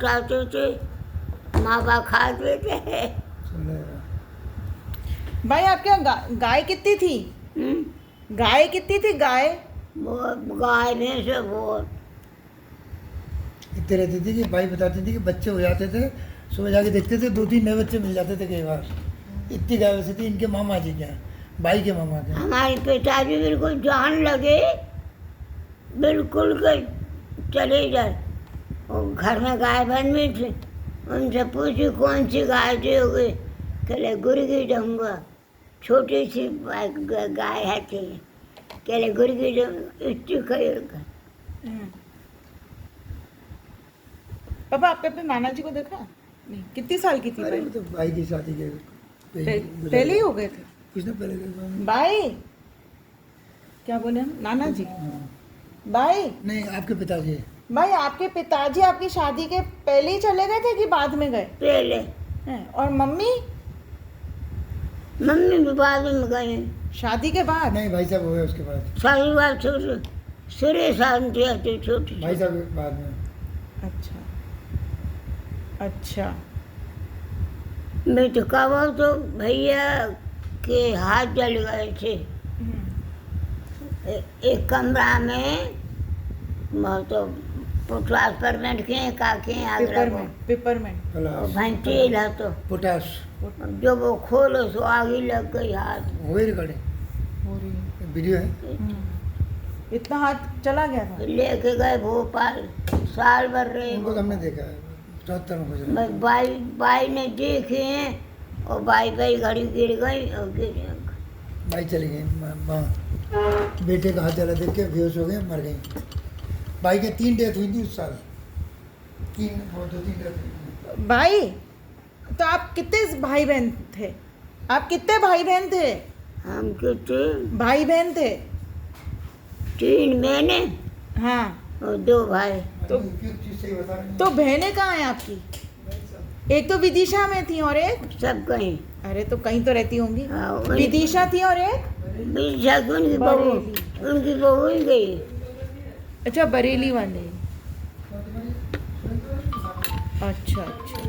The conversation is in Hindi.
उठाते थे, माँ बाप खाते थे। भाई आपके यहाँ गाय कितनी थी? गाय कितनी थी गाय? बहुत गाय में से बहुत। इतने रहती थी कि भाई बताते थे कि बच्चे हो जाते थे, सुबह जाके देखते थे 2-3 नए बच्चे मिल जाते थे कई बार। इतनी गाय वैसे थी इनके मामा जी के यहाँ, भाई के मामा के यहाँ। हमारे पिताजी बिल्कुल जान लगे, बिल्कुल के चले जाए। और घर में गाय बन भी थी, उनसे पूछी कौन सी गाय दोगे? कहले गुर्गी दूंगा, छोटी सी गाय है थी। कहले गुर्गी दूंगा, इतनी खरीद। पापा आपने अपने नाना जी को देखा? नहीं। कितनी साल की थी अरे भाई? वो तो भाई की शादी के पहले ही हो गए थे? कुछ ना पहले के भाई क्या बोले हम? नाना जी? हाँ। भाई नहीं, आपके पिताजी। भाई आपके पिताजी आपकी शादी के पहले ही चले गए थे कि बाद में गए? पहले। हैं, और मम्मी? मम्मी भी बाद में गई, शादी के बाद? नहीं, भाई साहब हो गए उसके बाद। सारी बात सिरे शांति आती छोटी। भाई साहब के बाद में। अच्छा अच्छा। मैं तो कहा तो भैया के हाथ जल गए थे। एक कमरा में तो ट्रांसफरमेंट के काके आगरा को पिपरमेंट भंटील है तो पोटास जब वो खोलो तो आगे लग गई हाथ। हो गई रिकॉर्डिंग, हो रही है। वीडियो है। इतना हाथ चला गया था? लेके गए भोपाल, साल भर रहे। उनको तो हमने देखा है 74 में गुजरा। मैं बाई ने देखे हैं और बाई घड़ी गिर गई और गिर भाई चली गई माँ, बेटे का हाथ जला देख के बेहोश हो गए, मर गई। भाई के 3 डेथ हुई थी उस साल, 2-3 डेथ हुई। भाई तो आप कितने भाई बहन थे? आप कितने भाई बहन थे? हम कितने भाई बहन थे? 3 बहने हाँ। और 2 भाई। तो तो बहनें कहाँ हैं आपकी? एक तो विदिशा में थी और एक? सब कहीं। अरे तो कहीं तो रहती होंगी। हाँ, विदिशा थी और एक? विदिशा की उनकी बहू ही गई। अच्छा बरेली वाले। अच्छा अच्छा।